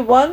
1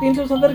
370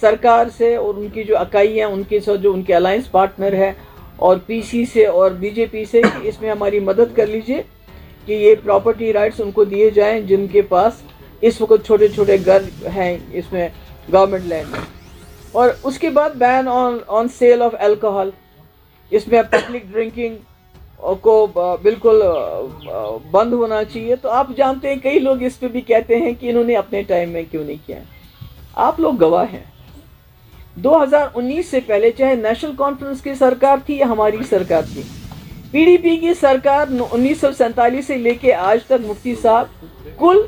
سرکار سے اور ان کی جو اکائیاں ان کے ساتھ جو ان کے الائنس پارٹنر ہے اور پی سی سے اور بی جے پی سے کہ اس میں ہماری مدد کر لیجئے کہ یہ پراپرٹی رائٹس ان کو دیے جائیں جن کے پاس اس وقت چھوٹے چھوٹے گھر ہیں اس میں گورنمنٹ لینڈ میں. اور اس کے بعد بین آن سیل آف الکوہل، اس میں پبلک ڈرنکنگ کو بالکل بند ہونا چاہیے. تو آپ جانتے ہیں کئی لوگ اس پہ بھی کہتے ہیں کہ انہوں نے اپنے ٹائم میں کیوں نہیں کیا. آپ لوگ گواہ ہیں 2019 سے پہلے چاہے نیشنل کانفرنس کی سرکار تھی یا ہماری سرکار تھی، پی ڈی پی کی سرکار 1947 سے لے کے آج تک مفتی صاحب کل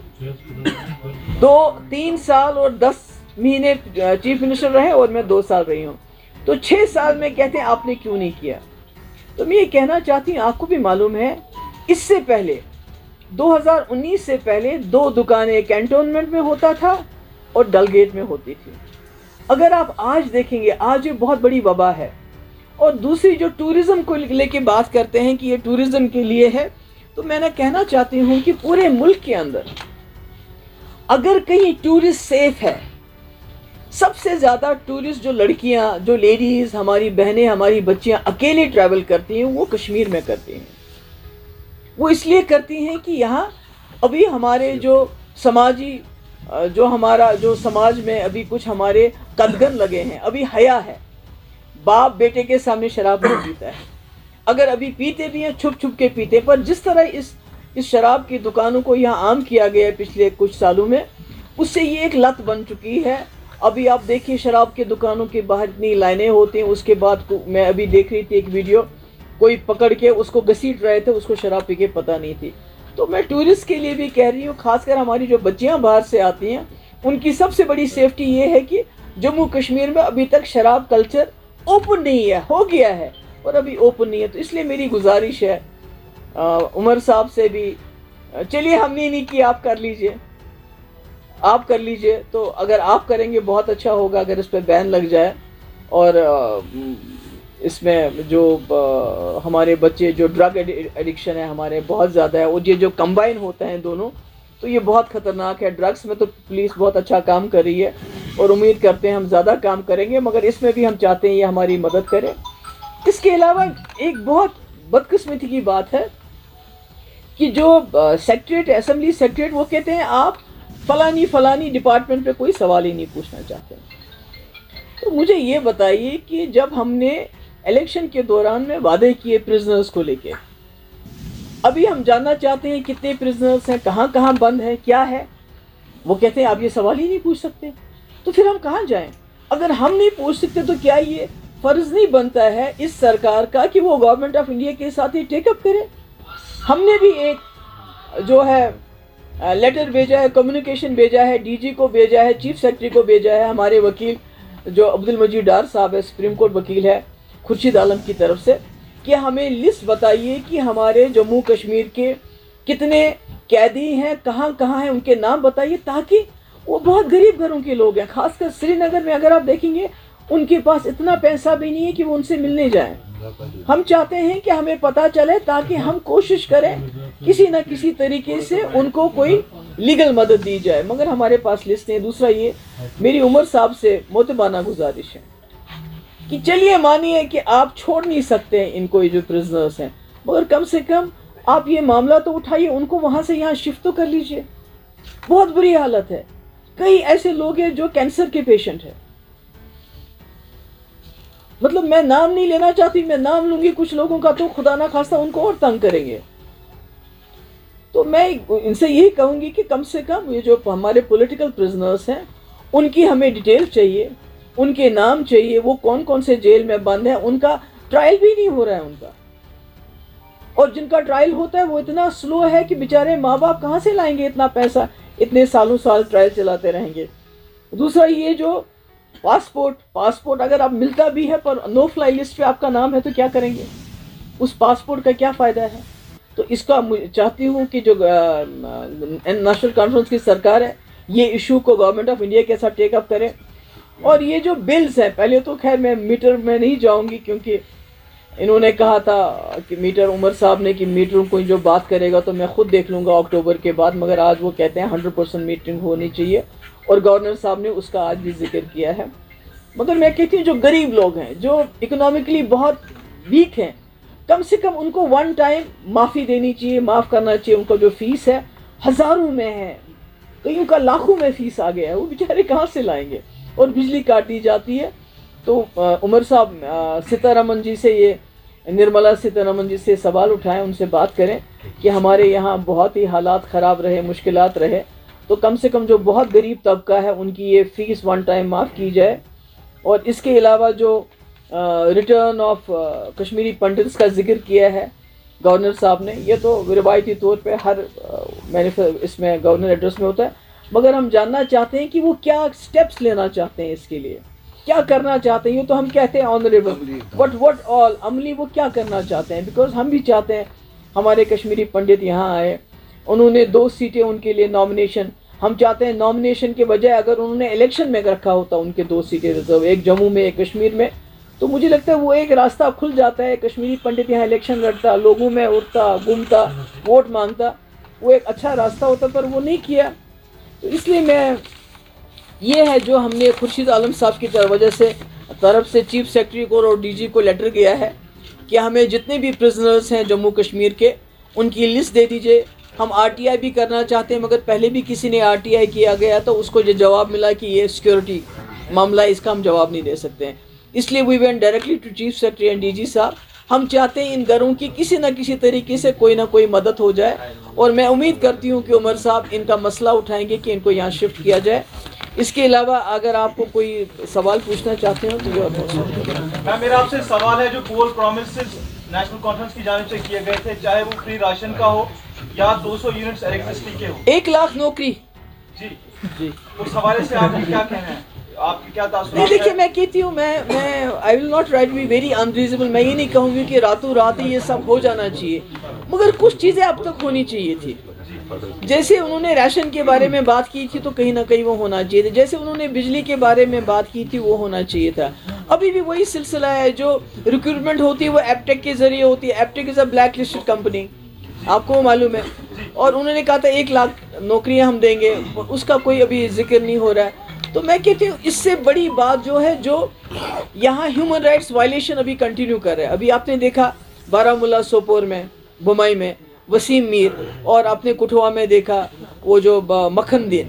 3 سال اور 10 مہینے چیف منسٹر رہے اور میں 2 سال رہی ہوں. تو 6 سال میں کہتے ہیں آپ نے کیوں نہیں کیا. تو میں یہ کہنا چاہتی ہوں آپ کو بھی معلوم ہے اس سے پہلے 2019 سے پہلے 2 دکانیں کینٹونمنٹ میں ہوتا تھا اور ڈل گیٹ میں ہوتی تھی. اگر آپ آج دیکھیں گے آج یہ بہت بڑی وبا ہے. اور دوسری جو ٹورزم کو لے کے بات کرتے ہیں کہ یہ ٹورزم کے لیے ہے، تو میں نے کہنا چاہتی ہوں کہ پورے ملک کے اندر اگر کہیں ٹورسٹ سیف ہے، سب سے زیادہ ٹورسٹ جو لڑکیاں جو لیڈیز ہماری بہنیں ہماری بچیاں اکیلے ٹریول کرتی ہیں وہ کشمیر میں کرتی ہیں. وہ اس لیے کرتی ہیں کہ یہاں ابھی ہمارے جو سماجی جو سماج میں ابھی کچھ ہمارے قدغن لگے ہیں، ابھی حیا ہے. باپ بیٹے کے سامنے شراب نہیں پیتا ہے، اگر ابھی پیتے بھی ہیں چھپ چھپ کے پیتے. پر جس طرح اس شراب کی دکانوں کو یہاں عام کیا گیا ہے پچھلے کچھ سالوں میں، اس سے یہ ایک لت بن چکی ہے. ابھی آپ دیکھیے شراب کے دکانوں کے باہر اتنی لائنیں ہوتی ہیں. اس کے بعد میں ابھی دیکھ رہی تھی ایک ویڈیو، کوئی پکڑ کے اس کو گھسیٹ رہے تھے، اس کو شراب پی کے پتہ نہیں تھی. تو میں ٹورسٹ کے لیے بھی کہہ رہی ہوں، خاص کر ہماری جو بچیاں باہر سے آتی ہیں ان کی سب سے بڑی سیفٹی یہ ہے کہ جموں کشمیر میں ابھی تک شراب کلچر اوپن نہیں ہے، ہو گیا ہے اور ابھی اوپن نہیں ہے. تو اس لیے میری گزارش ہے عمر صاحب سے بھی، چلیے ہم نے نہیں کیا، آپ کر لیجئے، آپ کر لیجئے. تو اگر آپ کریں گے بہت اچھا ہوگا اگر اس پہ بین لگ جائے. اور اس میں جو ہمارے بچے جو ڈرگ ایڈکشن ہے ہمارے بہت زیادہ ہے، اور یہ جو کمبائن ہوتے ہیں دونوں تو یہ بہت خطرناک ہے. ڈرگس میں تو پولیس بہت اچھا کام کر رہی ہے اور امید کرتے ہیں ہم زیادہ کام کریں گے، مگر اس میں بھی ہم چاہتے ہیں یہ ہماری مدد کرے. اس کے علاوہ ایک بہت بدقسمتی کی بات ہے کہ جو سیکریٹریٹ اسمبلی سیکریٹریٹ وہ کہتے ہیں آپ فلانی ڈپارٹمنٹ پہ کوئی سوال ہی نہیں پوچھنا چاہتے. تو مجھے یہ بتائیے کہ جب ہم نے الیکشن کے دوران میں وعدے کیے پرزنرز کو لے کے، ابھی ہم جاننا چاہتے ہیں کتنے پرزنرز ہیں، کہاں کہاں بند ہے، کیا ہے. وہ کہتے ہیں آپ یہ سوال ہی نہیں پوچھ سکتے. تو پھر ہم کہاں جائیں؟ اگر ہم نہیں پوچھ سکتے تو کیا یہ فرض نہیں بنتا ہے اس سرکار کا کہ وہ گورنمنٹ آف انڈیا کے ساتھ ہی ٹیک اپ کرے؟ ہم نے بھی ایک جو ہے لیٹر بھیجا ہے، کمیونیکیشن بھیجا ہے، ڈی جی کو بھیجا ہے، چیف سیکرٹری کو بھیجا ہے، ہمارے وکیل جو عبد المجید ڈار صاحب ہے سپریم کورٹ وکیل ہے خورشید عالم کی طرف سے، کہ ہمیں لسٹ بتائیے کہ ہمارے جموں کشمیر کے کتنے قیدی ہیں، کہاں کہاں ہیں، ان کے نام بتائیے، تاکہ وہ بہت غریب گھروں کے لوگ ہیں. خاص کر سری نگر میں اگر آپ دیکھیں گے ان کے پاس اتنا پیسہ بھی نہیں ہے کہ وہ ان سے ملنے جائیں. ہم چاہتے ہیں کہ ہمیں پتہ چلے تاکہ ہم کوشش کریں کسی نہ کسی طریقے سے ان کو کوئی لیگل مدد دی جائے، مگر ہمارے پاس لسٹ نہیں. دوسرا یہ میری عمر صاحب سے معتبانہ گزارش ہے کہ چلیے مانیے کہ آپ چھوڑ نہیں سکتے ان کو، یہ جو پرزنرز ہیں، مگر کم سے کم آپ یہ معاملہ تو اٹھائیے، ان کو وہاں سے یہاں شفٹ تو کر لیجئے. بہت بری حالت ہے. کئی ایسے لوگ ہیں جو کینسر کے پیشنٹ ہیں. مطلب میں نام نہیں لینا چاہتی، میں نام لوں گی کچھ لوگوں کا تو خدا نہ خواستہ ان کو اور تنگ کریں گے. تو میں ان سے یہی کہوں گی کہ کم سے کم یہ جو ہمارے پولیٹیکل پرزنرز ہیں ان کی ہمیں ڈیٹیل چاہیے، ان کے نام چاہیے، وہ کون کون سے جیل میں بند ہیں. ان کا ٹرائل بھی نہیں ہو رہا ہے ان کا، اور جن کا ٹرائل ہوتا ہے وہ اتنا سلو ہے کہ بیچارے ماں باپ کہاں سے لائیں گے اتنا پیسہ، اتنے سالوں سال ٹرائل چلاتے رہیں گے. دوسرا یہ جو پاسپورٹ اگر آپ ملتا بھی ہے پر نو فلائی لسٹ پہ آپ کا نام ہے تو کیا کریں گے؟ اس پاسپورٹ کا کیا فائدہ ہے؟ تو اس کا چاہتی ہوں کہ جو نیشنل کانفرنس کی سرکار ہے یہ ایشو کو گورنمنٹ آف انڈیا کے ساتھ ٹیک اپ کرے. اور یہ جو بلز ہیں، پہلے تو خیر میں میٹر میں نہیں جاؤں گی کیونکہ انہوں نے کہا تھا کہ میٹر، عمر صاحب نے کہ میٹروں کو جو بات کرے گا تو میں خود دیکھ لوں گا اکتوبر کے بعد، مگر آج وہ کہتے ہیں 100% میٹنگ ہونی چاہیے اور گورنر صاحب نے اس کا آج بھی ذکر کیا ہے. مگر میں کہتی ہوں جو غریب لوگ ہیں, جو اکنامکلی بہت ویک ہیں, کم سے کم ان کو ون ٹائم معافی دینی چاہیے, معاف کرنا چاہیے. ان کا جو فیس ہے ہزاروں میں ہے, کئیوں کا لاکھوں میں فیس آ گیا ہے, وہ بیچارے کہاں سے لائیں گے؟ اور بجلی کاٹی جاتی ہے. تو عمر صاحب سیتارمن جی سے, یہ نرملا سیتارمن جی سے سوال اٹھائیں, ان سے بات کریں کہ ہمارے یہاں بہت ہی حالات خراب رہے, مشکلات رہے, تو کم سے کم جو بہت غریب طبقہ ہے ان کی یہ فیس ون ٹائم معاف کی جائے. اور اس کے علاوہ جو ریٹرن آف کشمیری پنڈتس کا ذکر کیا ہے گورنر صاحب نے, یہ تو روایتی طور پہ ہر اس میں گورنر ایڈریس میں ہوتا ہے, مگر ہم جاننا چاہتے ہیں کہ وہ کیا سٹیپس لینا چاہتے ہیں, اس کے لیے کیا کرنا چاہتے ہیں. یہ تو ہم کہتے ہیں آنریبل, وٹ آل عملی وہ کیا کرنا چاہتے ہیں, بیکاز ہم بھی چاہتے ہیں ہمارے کشمیری پنڈت یہاں آئے, انہوں نے 2 سیٹیں ان کے لیے نامنیشن, ہم چاہتے ہیں نامنیشن کے بجائے اگر انہوں نے الیکشن میں رکھا ہوتا ان کے 2 سیٹیں ریزرو, ایک جموں میں ایک کشمیر میں, تو مجھے لگتا ہے وہ ایک راستہ کھل جاتا ہے. کشمیری پنڈت یہاں الیکشن لڑتا, لوگوں میں اڑتا گھومتا, ووٹ مانگتا, وہ ایک اچھا راستہ ہوتا, پر وہ نہیں کیا. تو اس لیے میں یہ ہے جو ہم نے خورشید عالم صاحب کی طرف سے چیف سیکرٹری کو اور ڈی جی کو لیٹر گیا ہے کہ ہمیں جتنے بھی پرزنرز ہیں جموں کشمیر کے ان کی لسٹ دے دیجئے. ہم آر ٹی آئی بھی کرنا چاہتے ہیں, مگر پہلے بھی کسی نے آر ٹی آئی کیا گیا تو اس کو یہ جواب ملا کہ یہ سیکیورٹی معاملہ ہے, اس کا ہم جواب نہیں دے سکتے ہیں. اس لیے we went directly to chief secretary and D G صاحب. ہم چاہتے ہیں ان گھروں کی کسی نہ کسی طریقے سے کوئی نہ کوئی مدد ہو جائے, اور میں امید کرتی ہوں کہ عمر صاحب ان کا مسئلہ اٹھائیں گے کہ ان کو یہاں شفٹ کیا جائے. اس کے علاوہ اگر آپ کو کوئی سوال پوچھنا چاہتے ہو تو میرا آپ سے سوال ہے, جو پول پرومسز نیشنل کانفرنس کی جانب سے کیے گئے تھے, چاہے وہ فری راشن کا ہو یا 200 یونٹس الیکٹرسٹی کے ہو, 1 لاکھ نوکری, جی اس حوالے سے آپ کا کیا کہنا ہے, آپ کی کیا تاثرات نہیں دیکھیے میں کہتی ہوں, میں I will not right be very unreasonable, میں یہ نہیں کہوں گی کہ راتوں رات ہی یہ سب ہو جانا چاہیے, مگر کچھ چیزیں اب تک ہونی چاہیے تھی. جیسے انہوں نے ریشن کے بارے میں بات کی تھی تو کہیں نہ کہیں وہ ہونا چاہیے تھا, جیسے انہوں نے بجلی کے بارے میں بات کی تھی وہ ہونا چاہیے تھا. ابھی بھی وہی سلسلہ ہے, جو ریکروٹمنٹ ہوتی ہے وہ ایپٹیک کے ذریعے ہوتی ہے. ایپٹیک از اے بلیک لسٹڈ کمپنی, آپ کو معلوم ہے, اور انہوں نے کہا تھا 1 لاکھ نوکریاں ہم دیں گے, اس کا کوئی ابھی ذکر نہیں ہو رہا ہے. تو میں کہتی ہوں اس سے بڑی بات جو ہے, جو یہاں ہیومن رائٹس وائلیشن ابھی کنٹینیو کر رہے ہیں. ابھی آپ نے دیکھا بارہمولہ, سوپور میں, بمائی میں وسیم میر, اور آپ نے کٹھوا میں دیکھا وہ جو مکھن دین,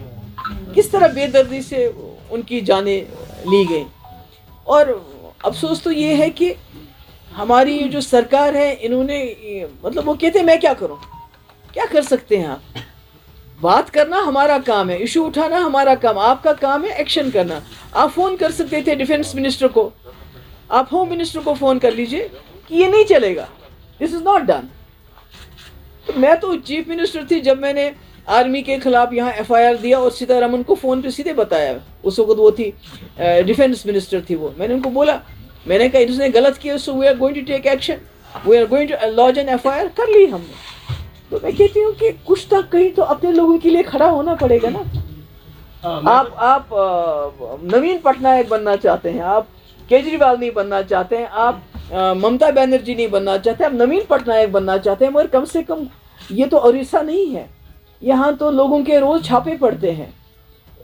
کس طرح بے دردی سے ان کی جانیں لی گئیں. اور افسوس تو یہ ہے کہ ہماری جو سرکار ہے, انہوں نے مطلب وہ کہتے ہیں میں کیا کروں, کیا کر سکتے ہیں آپ؟ بات کرنا ہمارا کام ہے, ایشو اٹھانا ہمارا کام, آپ کا کام ہے ایکشن کرنا. آپ فون کر سکتے تھے ڈیفنس منسٹر کو, آپ ہوم منسٹر کو فون کر لیجئے کہ یہ نہیں چلے گا, دس از ناٹ ڈن. میں تو چیف منسٹر تھی جب میں نے آرمی کے خلاف یہاں ایف آئی آر دیا, اور سیتارمن کو فون پہ سیدھے بتایا. اس وقت وہ تھی ڈیفنس منسٹر تھی وہ, میں نے ان کو بولا, میں نے کہا اس نے غلط کیا, so we are going to take action, we are going to launch an F I R. کر لی ہم نے. تو میں کہتی ہوں کہ کچھ تک کہیں تو اپنے لوگوں کے لیے کھڑا ہونا پڑے گا نا. آپ نوین پٹنائک بننا چاہتے ہیں, آپ کیجریوال نہیں بننا چاہتے ہیں, آپ ممتا بینرجی نہیں بننا چاہتے, آپ نوین پٹنائک بننا چاہتے ہیں, مگر کم سے کم یہ تو اڑیسہ نہیں ہے. یہاں تو لوگوں کے روز چھاپے پڑتے ہیں.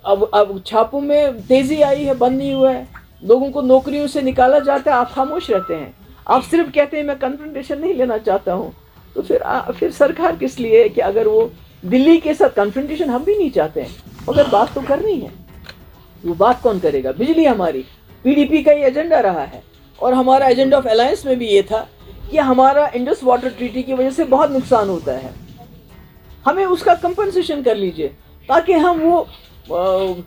اب چھاپوں میں تیزی آئی ہے, بند نہیں ہوا ہے, لوگوں کو نوکریوں سے نکالا جاتا ہے, آپ خاموش رہتے ہیں. آپ صرف کہتے ہیں میں کنفرنٹیشن نہیں لینا چاہتا ہوں. تو پھر سرکار کس لیے کہ اگر وہ دلی کے ساتھ کنفرنٹیشن ہم بھی نہیں چاہتے ہیں, مگر بات تو کرنی ہے. وہ بات کون کرے گا؟ بجلی ہماری پی ڈی پی کا یہ ایجنڈا رہا ہے, اور ہمارا ایجنڈا آف الائنس میں بھی یہ تھا کہ ہمارا انڈس واٹر ٹریٹی کی وجہ سے بہت نقصان ہوتا ہے, ہمیں اس کا کمپنسیشن کر لیجئے, تاکہ ہم وہ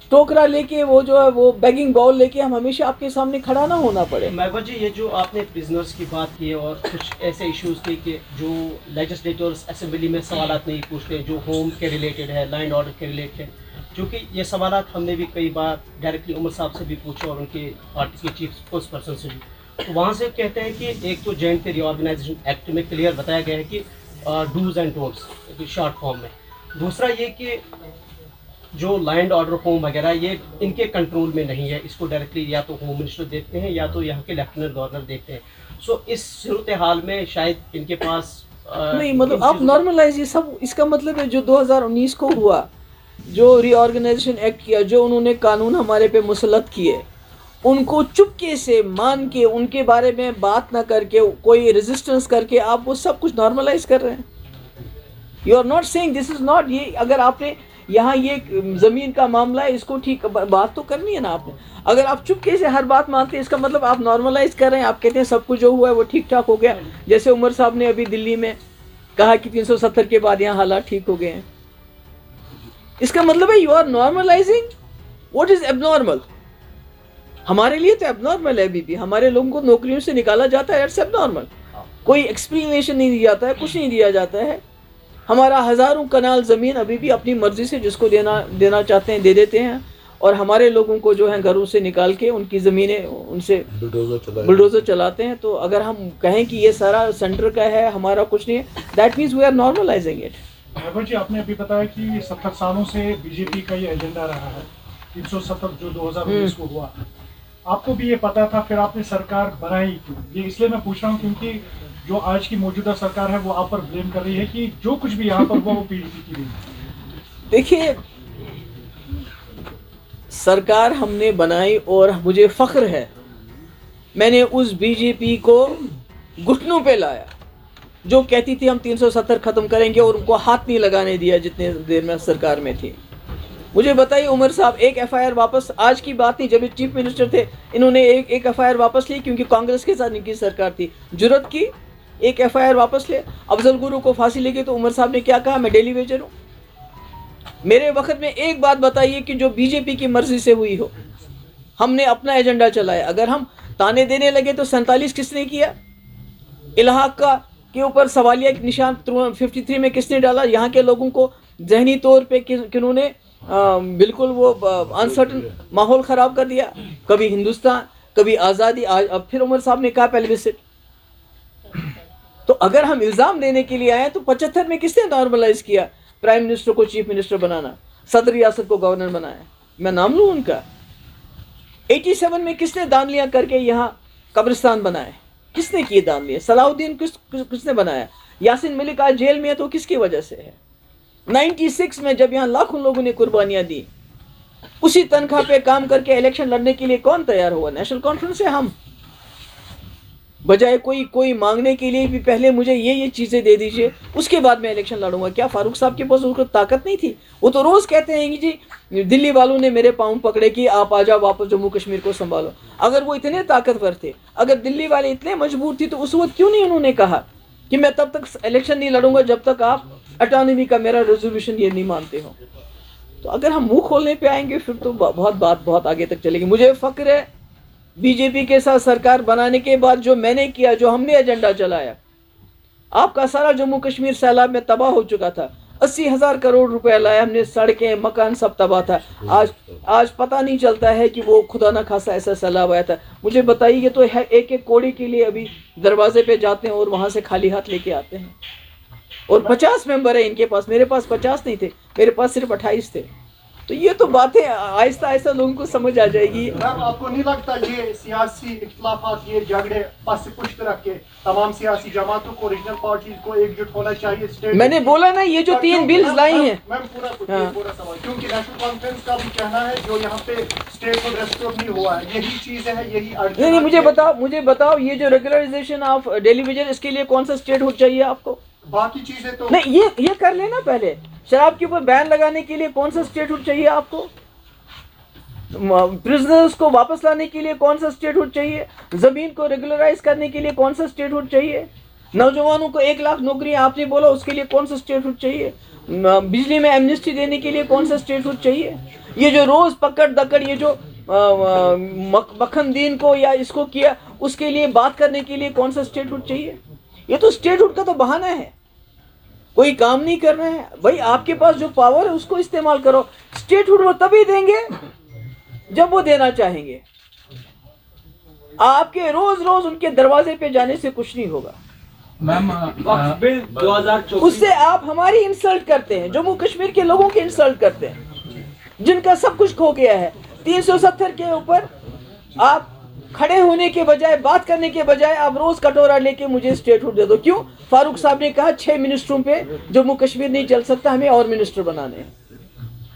ٹوکرا لے کے, وہ جو ہے وہ بیگنگ باؤل لے کے ہم ہمیشہ آپ کے سامنے کھڑا نہ ہونا پڑے. محبوبہ جی, یہ جو آپ نے پرزنرز کی بات کی ہے, اور کچھ ایسے ایشوز تھے کہ جو لیجسلیٹرز اسمبلی میں سوالات نہیں پوچھتے, جو ہوم کے ریلیٹڈ ہے, لینڈ آرڈر کے ریلیٹڈ, چونکہ یہ سوالات ہم نے بھی کئی بار ڈائریکٹلی عمر صاحب سے بھی پوچھا, اور ان کی پارٹی کے چیف اسپوکس پرسن سے بھی. تو وہاں سے کہتے ہیں کہ ایک تو جے اینڈ کے ری آرگنائزیشن ایکٹ میں کلیئر بتایا گیا ہے کہ dos and don'ts short form میں. دوسرا یہ کہ جو لینڈ آرڈر ہوم وغیرہ یہ ان کے کنٹرول میں نہیں ہے, اس کو ڈائریکٹلی یا تو ہوم منسٹر دیکھتے ہیں یا تو یہاں کے لیفٹیننٹ گورنر دیکھتے ہیں. سو اس صورتحال میں شاید ان کے پاس نہیں, مطلب آپ نارملائز, یہ سب اس کا مطلب ہے جو 2019 کو ہوا, جو ری آرگنائزیشن ایکٹ کیا, جو انہوں نے قانون ہمارے پہ مسلط کیے, ان کو چپکے سے مان کے ان کے بارے میں بات نہ کر کے کوئی ریزسٹنس کر کے آپ وہ سب کچھ نارملائز کر رہے ہیں. You are not seeing this is not. یہ اگر آپ نے یہاں یہ زمین کا معاملہ ہے اس کو ٹھیک بات تو کرنی ہے نا آپ نے. اگر آپ چپکے سے ہر بات مانتے ہیں اس کا مطلب آپ نارملائز کر رہے ہیں. آپ کہتے ہیں سب کچھ جو ہوا ہے وہ ٹھیک ٹھاک ہو گیا. جیسے عمر صاحب نے ابھی دلی میں کہا کہ 370 کے بعد یہاں حالات ٹھیک ہو گئے ہیں. اس کا مطلب ہے you are normalising what is abnormal. ہمارے لیے تو ایب نارمل ہے ابھی بھی. ہمارے لوگوں کو نوکریوں سے نکالا جاتا ہے, اٹس ایب نارمل. کوئی ایکسپلینیشن نہیں دیا جاتا ہے, کچھ نہیں دیا جاتا ہے. ہمارا ہزاروں کنال زمین ابھی بھی اپنی مرضی سے جس کو دینا چاہتے ہیں دے دیتے ہیں, اور ہمارے لوگوں کو جو ہے گھروں سے نکال کے ان کی زمینیں ان سے بلڈوزر چلاتے ہیں. تو اگر ہم کہیں کہ یہ سارا سینٹر کا ہے, ہمارا کچھ نہیں ہے, that means we are normalising it. جی آپ نے ابھی بتایا کہ 70 سالوں سے بی جے پی کا یہ ایجنڈا رہا ہے 370 جو 2019 کو ہوا. آپ کو بھی یہ پتا تھا, پھر آپ نے سرکار بنائی کیوں؟ یہ اس لیے میں پوچھ رہا ہوں کیونکہ جو آج کی موجودہ سرکار ہے وہ آپ پر بلیم کر رہی ہے کہ جو کچھ بھی یہاں پر ہوا وہ پی ڈی پی کی نہیں. دیکھیے سرکار ہم نے بنائی اور مجھے فخر ہے میں نے اس بی جے پی کو گھٹنوں پہ لایا جو کہتی تھی ہم 370 ختم کریں گے, اور ان کو ہاتھ نہیں لگانے دیا جتنے دیر میں سرکار میں تھی. مجھے بتائیے عمر صاحب, ایک ایف آئی آر واپس, آج کی بات نہیں, جب یہ چیف منسٹر تھے انہوں نے ایک ایف آئی آر واپس لی کیونکہ کانگریس کے ساتھ ان کی سرکار تھی, جرت کی ایک ایف آئی آر واپس لے. افضل گرو کو پھانسی لے گئی تو عمر صاحب نے کیا کہا, میں ڈیلی ویجر ہوں. میرے وقت میں ایک بات بتائیے کہ جو بی جے پی کی مرضی سے ہوئی ہو. ہم نے اپنا ایجنڈا چلایا. اگر ہم تانے دینے لگے تو 47 کس نے کیا, الحاق کا کے اوپر سوالیہ نشان 53 میں کس نے ڈالا, یہاں کے لوگوں کو ذہنی طور پہ کنہوں نے بالکل وہ انسرٹن ماحول خراب کر دیا. کبھی ہندوستان, کبھی آزادی, اب پھر عمر صاحب نے کہا پلیبسٹ. تو اگر ہم الزام دینے کے لیے آئے تو 75 میں کس نے نارملائز کیا, پرائم منسٹر کو چیف منسٹر بنانا, صدر ریاست کو گورنر بنایا, میں نام لوں ان کا. 87 میں کس نے دانلیاں کر کے یہاں قبرستان بنائے, کس نے کیے دانلیاں, صلاح الدین کس نے بنایا, یاسین ملک آج جیل میں ہے تو کس کی وجہ سے ہے. 96 میں جب یہاں لاکھوں لوگوں نے قربانیاں دی, اسی تنخواہ پہ کام کر کے الیکشن لڑنے کے لیے کون تیار ہوا, نیشنل کانفرنس سے ہم. بجائے کوئی مانگنے کے لیے بھی پہلے مجھے یہ چیزیں دے دیجئے اس کے بعد میں الیکشن لڑوں گا. کیا فاروق صاحب کے پاس اس کو طاقت نہیں تھی؟ وہ تو روز کہتے ہیں کہ جی دلی والوں نے میرے پاؤں پکڑے کہ آپ آ جاؤ واپس جموں کشمیر کو سنبھالو. اگر وہ اتنے طاقتور تھے, اگر دلی والے اتنے مجبور تھے تو اس وقت کیوں نہیں انہوں نے کہا کہ میں تب تک الیکشن نہیں لڑوں گا جب تک آپ اٹانومی کا میرا ریزولوشن یہ نہیں مانتے ہو. تو اگر ہم منہ کھولنے پہ آئیں گے پھر تو بہت آگے تک چلے گی. مجھے فخر ہے بی جے پی کے ساتھ سرکار بنانے کے بعد جو میں نے کیا, جو ہم نے ایجنڈا چلایا. آپ کا سارا جموں کشمیر سیلاب میں تباہ ہو چکا تھا, 80,000 کروڑ روپے لائے ہم نے, سڑکیں مکان سب تباہ تھا. آج پتہ نہیں چلتا ہے کہ وہ خدا نہ خاصا ایسا سیلاب آیا تھا. مجھے بتائیے یہ تو ایک کوڑی کے لیے ابھی دروازے پہ جاتے ہیں اور وہاں سے خالی ہاتھ لے کے آتے ہیں. اور 50 ممبر ہیں ان کے پاس, میرے پاس 50 نہیں تھے, میرے پاس صرف 28 تھے. تو یہ تو باتیں آہستہ آہستہ لوگوں کو سمجھ آ جائے گی. میم آپ کو نہیں لگتا یہ سیاسی اختلافات, یہ جھگڑے پس پشت رکھ کے تمام سیاسی جماعتوں کو, ریجنل پارٹیز کو ایک جٹ ہونا چاہیے؟ میں نے بولا نا یہ جو 3 بلز لائی ہیں, میم پورا سوال, کیونکہ نیشنل کانفرنس کا بھی کہنا ہے جو یہاں پہ اسٹیٹ کو ریسٹور نہیں ہوا ہے, یہی چیز ہے, یہی نہیں مجھے بتاؤ یہ جو ریگولرائزیشن آف ڈیلی ویجر, اس کے لیے کون سا اسٹیٹ ہوٹ چاہیے آپ کو؟ باقی چیزیں تو نہیں, یہ کر لینا پہلے. شراب کے اوپر بین لگانے کے لیے کون سا اسٹیٹ ہوٹ چاہیے آپ کو؟ پرزنرز کو واپس لانے کے لیے کون سا اسٹیٹ ہوٹ چاہیے؟ زمین کو ریگولرائز کرنے کے لیے کون سا اسٹیٹ ہوٹ چاہیے؟ نوجوانوں کو 1 لاکھ نوکریاں آپ نے بولا, اس کے لیے کون سا اسٹیٹ ہوٹ چاہیے؟ بجلی میں ایمنسٹی دینے کے لیے کون سا اسٹیٹ ہوٹ چاہیے؟ یہ جو روز پکڑ دکڑ, یہ جو مکھن دین کو یا اس کو کیا, اس کے لیے بات کرنے کے لیے کون سا اسٹیٹ ہوٹ چاہیے؟ یہ تو اسٹیٹ ہوٹ کا تو بہانہ ہے, کوئی کام نہیں کر رہے ہیں. بھائی آپ کے پاس جو پاور ہے اس کو استعمال کرو. اسٹیٹ ہوڈ وہ تبھی دیں گے جب وہ دینا چاہیں گے. آپ کے روز ان کے دروازے پہ جانے سے کچھ نہیں ہوگا. اس سے آپ ہماری انسلٹ کرتے ہیں, جموں کشمیر کے لوگوں کی انسلٹ کرتے ہیں جن کا سب کچھ کھو گیا ہے. 370 کے اوپر آپ کھڑے ہونے کے بجائے, بات کرنے کے بجائے آپ روز کٹورا لے کے مجھے اسٹیٹ ہوڈ دے دو. کیوں؟ فاروق صاحب نے کہا 6 منسٹروں پہ جموں کشمیر نہیں چل سکتا, ہمیں اور منسٹر بنانے ہیں.